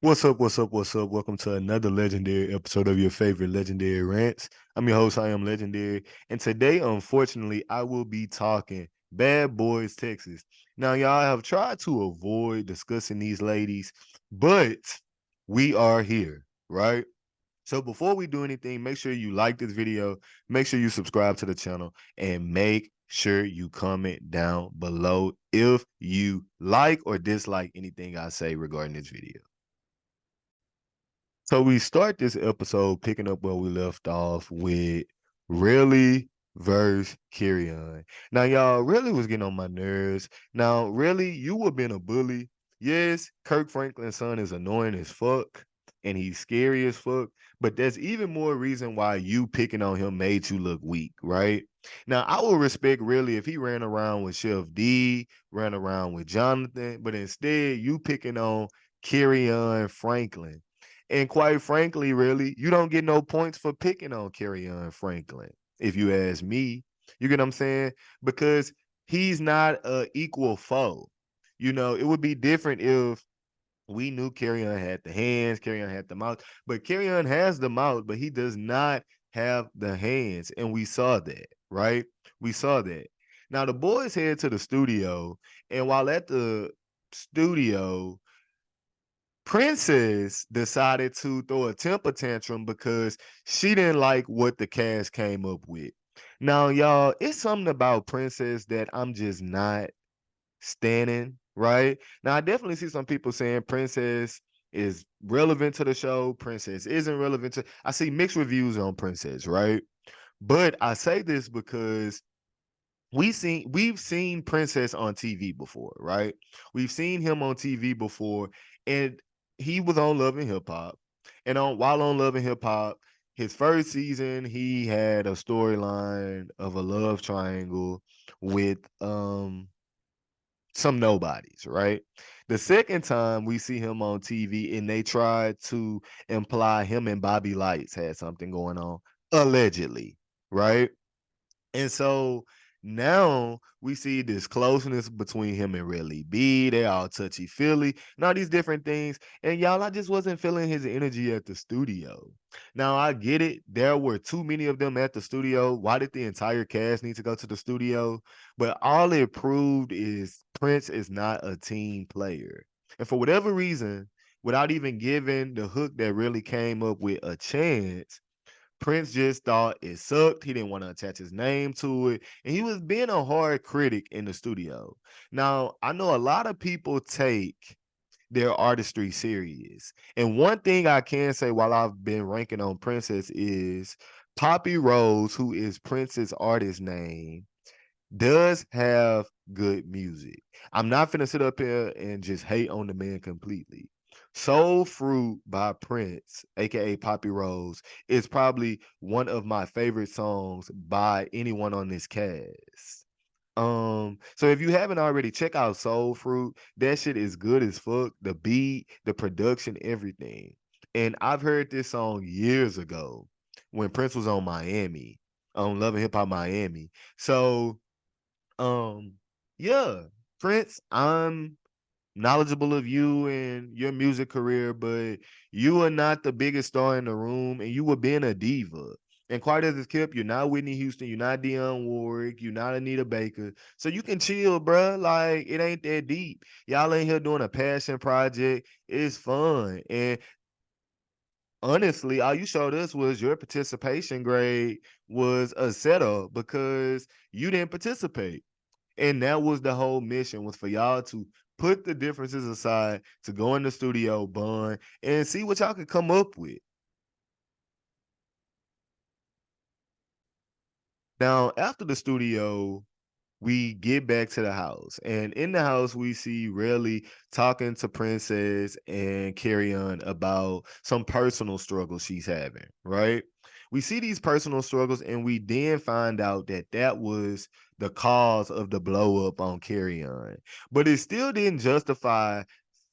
What's up? What's up? What's up? Welcome to another legendary episode of your favorite legendary rants. I'm your host, I am Legendary. And today, unfortunately, I will be talking Bad Boys Texas. Now, y'all have tried to avoid discussing these ladies, but we are here, right? So before we do anything, make sure you like this video, make sure you subscribe to the channel, and make sure you comment down below if you like or dislike anything I say regarding this video. So we start this episode picking up where we left off with Really versus Carrion. Now, y'all, Really was getting on my nerves. Now, Really, you were being a bully. Yes, Kirk Franklin's son is annoying as fuck and he's scary as fuck, but there's even more reason why you picking on him made you look weak, right? Now, I would respect Really if he ran around with Chef D, ran around with Jonathan, but instead you picking on Carrion Franklin. And quite frankly, really, you don't get no points for picking on Kerryon Franklin, if you ask me. You get what I'm saying? Because he's not a equal foe. You know, it would be different if we knew Kerryon had the hands, Kerryon had the mouth, but Kerryon has the mouth, but he does not have the hands. And we saw that, right? We saw that. Now the boys head to the studio, and while at the studio, Princess decided to throw a temper tantrum because she didn't like what the cast came up with. Now, y'all, it's something about Princess that I'm just not standing, right? Now, I definitely see some people saying Princess is relevant to the show, Princess isn't relevant to. I see mixed reviews on Princess, right? But I say this because we've seen Princess on TV before, right? We've seen him on TV before, and he was on Love and Hip Hop. And while on Love and Hip Hop, his first season, he had a storyline of a love triangle with some nobodies, right? The second time we see him on TV and they tried to imply him and Bobby Lights had something going on, allegedly, right? And so now we see this closeness between him and Riley B. They all touchy feely and all these different things. And y'all, I just wasn't feeling his energy at the studio. Now I get it. There were too many of them at the studio. Why did the entire cast need to go to the studio? But all it proved is Prince is not a team player. And for whatever reason, without even giving the hook that really came up with a chance, Prince just thought it sucked. He didn't want to attach his name to it. And he was being a hard critic in the studio. Now, I know a lot of people take their artistry serious. And one thing I can say while I've been ranking on Princess is Poppy Rose, who is Prince's artist name, does have good music. I'm not finna sit up here and just hate on the man completely. Soul Fruit by Prince, aka Poppy Rose, is probably one of my favorite songs by anyone on this cast. So if you haven't already, check out Soul Fruit. That shit is good as fuck. The beat, the production, everything. And I've heard this song years ago when Prince was on Miami, on Love and Hip Hop Miami. So um, yeah, Prince, I'm knowledgeable of you and your music career, but you are not the biggest star in the room, and you were being a diva. And quite as it's kept, you're not Whitney Houston, you're not Dionne Warwick, you're not Anita Baker. So you can chill, bruh. Like, it ain't that deep. Y'all ain't here doing a passion project. It's fun. And honestly, all you showed us was your participation grade was a setup because you didn't participate. And that was the whole mission, was for y'all to put the differences aside, to go in the studio, bond, and see what y'all could come up with. Now, after the studio, we get back to the house. And in the house, we see Rayleigh talking to Princess and Carry On about some personal struggles she's having, right? We see these personal struggles, and we then find out that that was the cause of the blow up on Carry On. But it still didn't justify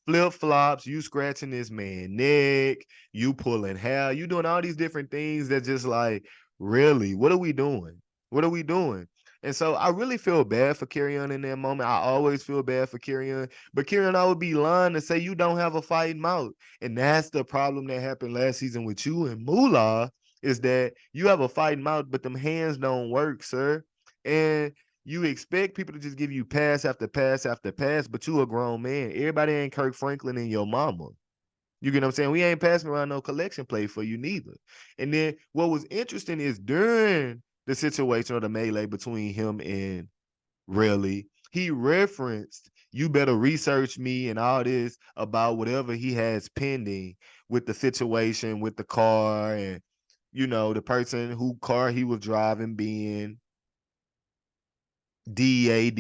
flip flops, you scratching this man neck, you pulling hair, you doing all these different things that just like, really, what are we doing? What are we doing? And so I really feel bad for Kerrion in that moment. I always feel bad for Kerrion, but Kerrion, I would be lying to say you don't have a fighting mouth. And that's the problem that happened last season with you and Moolah, is that you have a fighting mouth, but them hands don't work, sir. And you expect people to just give you pass after pass after pass, but you a grown man. Everybody ain't Kirk Franklin and your mama. You get what I'm saying? We ain't passing around no collection plate for you neither. And then what was interesting is during the situation or the melee between him and Really, he referenced, you better research me and all this about whatever he has pending with the situation with the car and the person who car he was driving being DAD,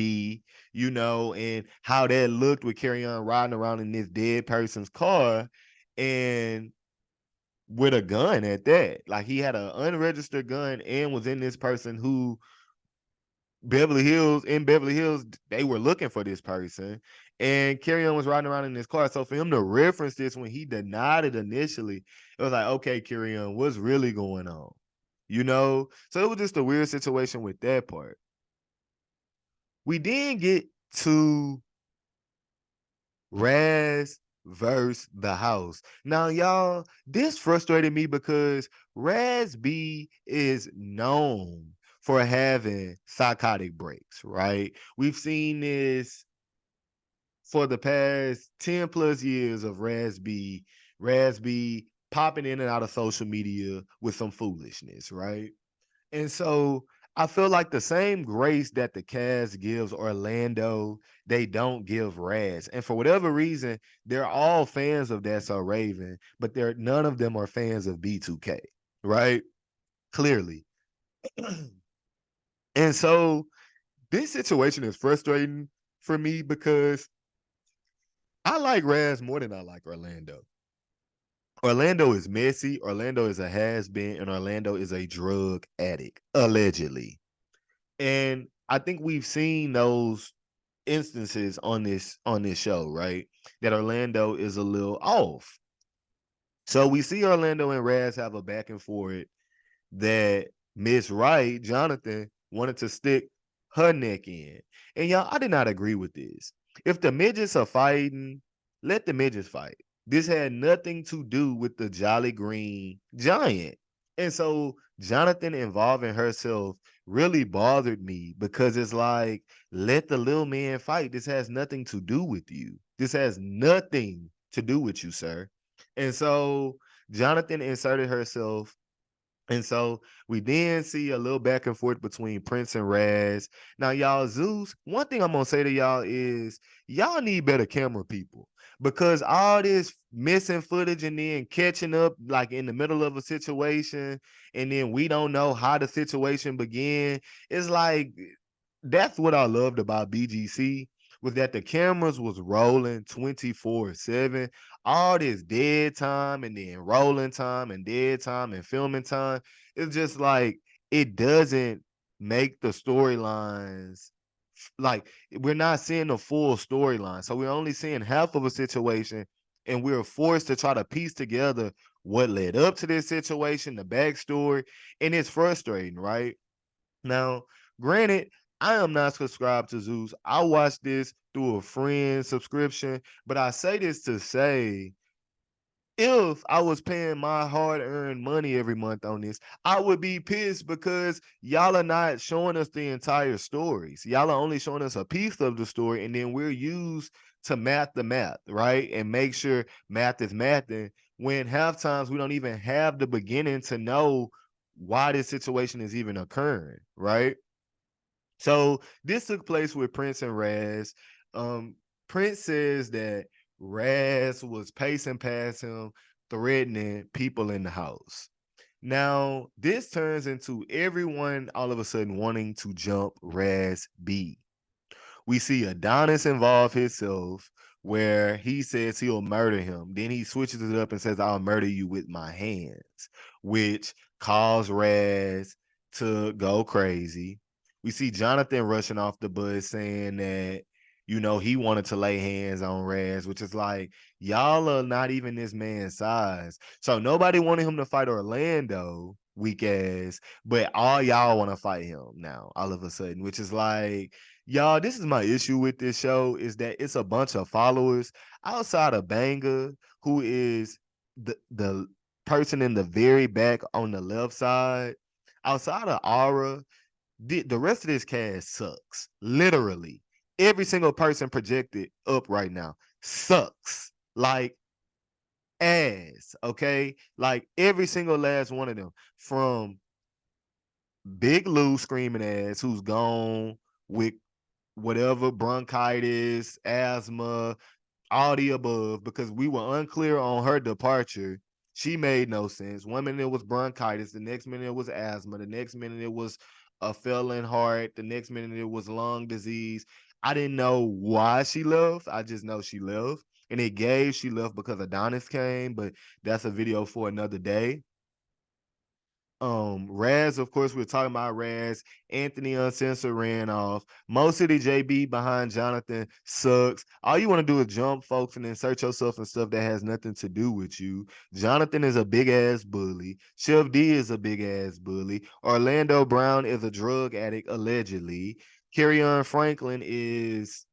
and how that looked with Carry On riding around in this dead person's car and with a gun at that. Like he had an unregistered gun and was in this person who Beverly Hills, they were looking for this person, and Carry On was riding around in his car. So for him to reference this when he denied it initially, it was like, okay, Carry On, what's really going on? So it was just a weird situation with that part. We then get to Raz versus the house. Now, y'all, this frustrated me because Raz B is known for having psychotic breaks, right? We've seen this for the past 10 plus years of Raz B popping in and out of social media with some foolishness, right? And so I feel like the same grace that the cast gives Orlando, they don't give Raz. And for whatever reason, they're all fans of That's So Raven, but none of them are fans of B2K, right? Clearly. And so this situation is frustrating for me because I like Raz more than I like Orlando. Orlando is messy, Orlando is a has-been, and Orlando is a drug addict, allegedly. And I think we've seen those instances on this show, right? That Orlando is a little off. So we see Orlando and Raz have a back and forth that Miss Wright, Jonathan, wanted to stick her neck in. And y'all, I did not agree with this. If the midgets are fighting, let the midgets fight. This had nothing to do with the Jolly Green Giant. And so Jonathan involving herself really bothered me because it's like, let the little man fight. This has nothing to do with you. This has nothing to do with you, sir. And so Jonathan inserted herself, and so we then see a little back and forth between Prince and Raz. Now, y'all, Zeus, one thing I'm going to say to y'all is y'all need better camera people, because all this missing footage and then catching up like in the middle of a situation, and then we don't know how the situation began. It's like, that's what I loved about BGC, was that the cameras was rolling 24/7. All this dead time and then rolling time and dead time and filming time. It's just like it doesn't make the storylines, like we're not seeing the full storyline. So we're only seeing half of a situation, and we're forced to try to piece together what led up to this situation, the backstory, and it's frustrating, right? Now, granted, I am not subscribed to Zeus. I watched this through a friend subscription, but I say this to say, if I was paying my hard-earned money every month on this, I would be pissed because y'all are not showing us the entire stories. Y'all are only showing us a piece of the story, and then we're used to math the math, right? And make sure math is mathing, when half times we don't even have the beginning to know why this situation is even occurring, right? So this took place with Prince and Raz. Prince says that Raz was pacing past him, threatening people in the house. Now, this turns into everyone all of a sudden wanting to jump Raz B. We see Adonis involve himself, where he says he'll murder him. Then he switches it up and says, I'll murder you with my hands, which caused Raz to go crazy. We see Jonathan rushing off the bus saying that, he wanted to lay hands on Raz, which is like, y'all are not even this man's size. So nobody wanted him to fight Orlando, weak ass. But all y'all want to fight him now, all of a sudden, which is like, y'all, this is my issue with this show is that it's a bunch of followers outside of Banger, who is the person in the very back on the left side. Outside of Aura, the rest of this cast sucks. Literally, every single person projected up right now sucks. Like ass, okay? Like every single last one of them, from Big Lou screaming ass, who's gone with whatever bronchitis, asthma, all the above, because we were unclear on her departure. She made no sense. One minute it was bronchitis, the next minute it was asthma, the next minute it was a failing heart, the next minute it was lung disease. I didn't know why she left. I just know she left. And it gave she left because Adonis came, but that's a video for another day. Raz, of course, we're talking about Raz. Anthony Uncensored ran off. Most of the JB behind Jonathan sucks. All you want to do is jump folks and insert yourself in stuff that has nothing to do with you. Jonathan is a big ass bully. Chef D is a big ass bully. Orlando Brown is a drug addict, allegedly. Kerryon Franklin is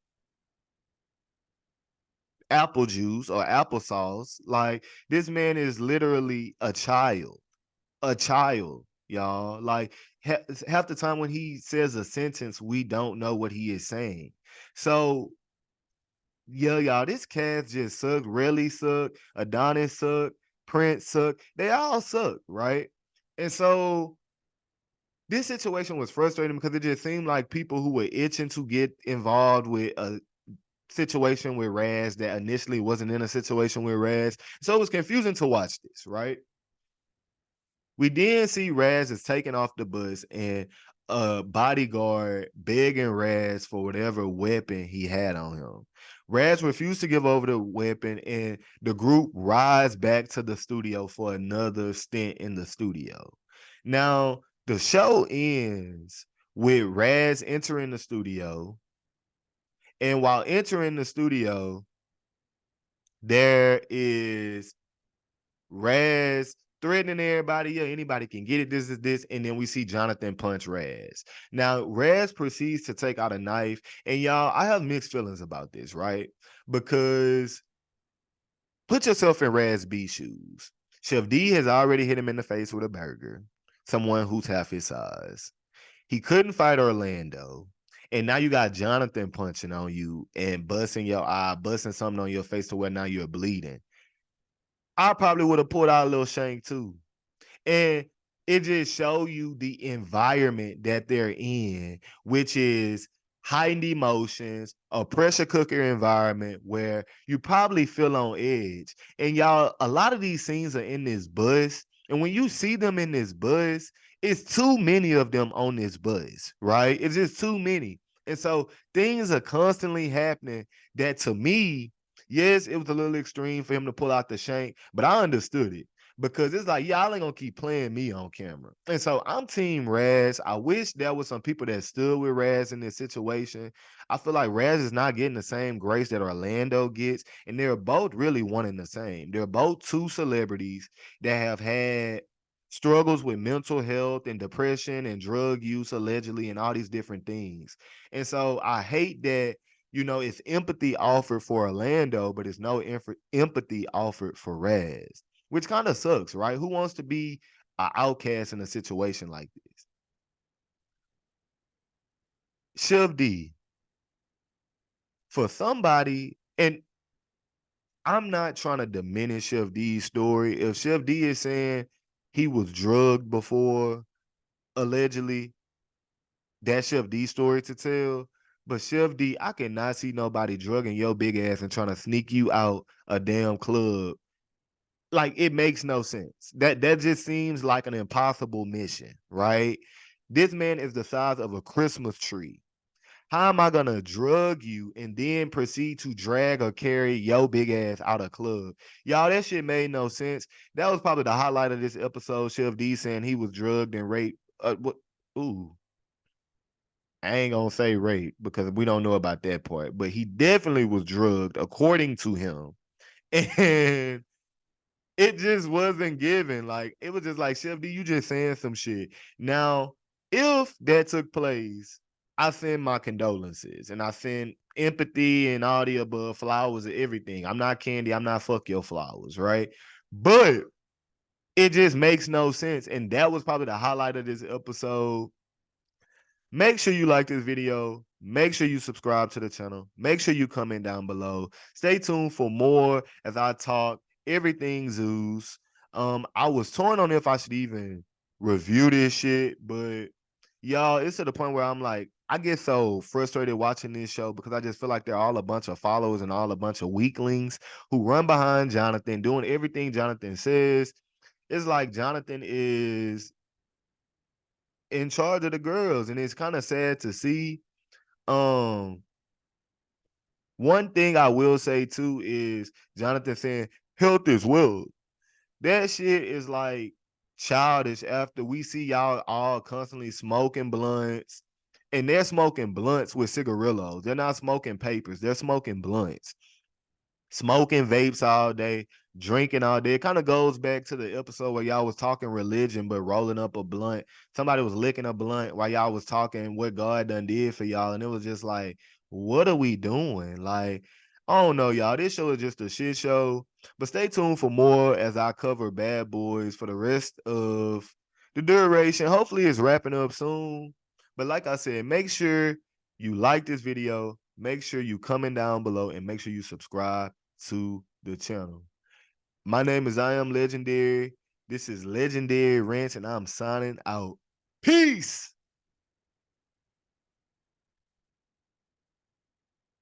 apple juice or applesauce. Like, this man is literally a child, y'all. Like, half the time when he says a sentence, we don't know what he is saying. So yeah, y'all, this cast just sucked. Relly sucked. Adonis sucked. Prince sucked. They all suck, right? And so this situation was frustrating because it just seemed like people who were itching to get involved with a situation with Raz that initially wasn't in a situation with Raz. So it was confusing to watch this, right? We then see Raz is taken off the bus and a bodyguard begging Raz for whatever weapon he had on him. Raz refused to give over the weapon, and the group rides back to the studio for another stint in the studio. Now, the show ends with Raz entering the studio, and while entering the studio, there is Raz threatening everybody. Yeah, anybody can get it. This is this. And then we see Jonathan punch Raz. Now, Raz proceeds to take out a knife. And y'all, I have mixed feelings about this, right? Because put yourself in Raz B shoes. Chef D has already hit him in the face with a burger, someone who's half his size. He couldn't fight Orlando. And now you got Jonathan punching on you and busting your eye, busting something on your face to where now you're bleeding. I probably would have pulled out a little shank too. And it just show you the environment that they're in, which is heightened emotions, a pressure cooker environment where you probably feel on edge. And y'all, a lot of these scenes are in this bus. And when you see them in this bus, it's too many of them on this bus, right? It's just too many. And so things are constantly happening that, to me, yes, it was a little extreme for him to pull out the shank, but I understood it because it's like, y'all ain't gonna keep playing me on camera. And so I'm team Raz. I wish there was some people that stood with Raz in this situation. I feel like Raz is not getting the same grace that Orlando gets, and they're both really one and the same. They're both two celebrities that have had struggles with mental health and depression and drug use allegedly and all these different things. And so I hate that, it's empathy offered for Orlando, but it's no empathy offered for Raz, which kind of sucks, right? Who wants to be an outcast in a situation like this? Chef D, for somebody, and I'm not trying to diminish Chef D's story. If Chef D is saying he was drugged before, allegedly, that's Chef D's story to tell. But Chef D, I cannot see nobody drugging your big ass and trying to sneak you out a damn club. Like, it makes no sense. That just seems like an impossible mission, right? This man is the size of a Christmas tree. How am I gonna drug you and then proceed to drag or carry your big ass out of club? Y'all, that shit made no sense. That was probably the highlight of this episode. Chef D saying he was drugged and raped. What? Ooh, I ain't gonna say rape because we don't know about that part, but he definitely was drugged according to him. And It just wasn't given. Like, it was just like, Chef D, you just saying some shit. Now, if that took place, I send my condolences and I send empathy and all the above, flowers and everything. I'm not Candy. I'm not fuck your flowers, right? But it just makes no sense. And that was probably the highlight of this episode. Make sure you like this video. Make sure you subscribe to the channel. Make sure you comment down below. Stay tuned for more as I talk everything zoos. I was torn on if I should even review this shit, but y'all, it's to the point where I'm like, I get so frustrated watching this show because I just feel like they're all a bunch of followers and all a bunch of weaklings who run behind Jonathan, doing everything Jonathan says. It's like Jonathan is in charge of the girls, and it's kind of sad to see. Um, One thing I will say too is Jonathan saying health is wealth. That shit is like childish after we see y'all all constantly smoking blunts, and they're smoking blunts with cigarillos. They're not smoking papers, they're smoking blunts. Smoking vapes all day, drinking all day. It kind of goes back to the episode where y'all was talking religion, but rolling up a blunt. Somebody was licking a blunt while y'all was talking what God done did for y'all. And it was just like, what are we doing? Like, I don't know, y'all. This show is just a shit show. But stay tuned for more as I cover Bad Boys for the rest of the duration. Hopefully it's wrapping up soon. But like I said, make sure you like this video. Make sure you comment down below and make sure you subscribe to the channel. My name is I Am Legendary. This is Legendary Rantz, and I'm signing out. Peace.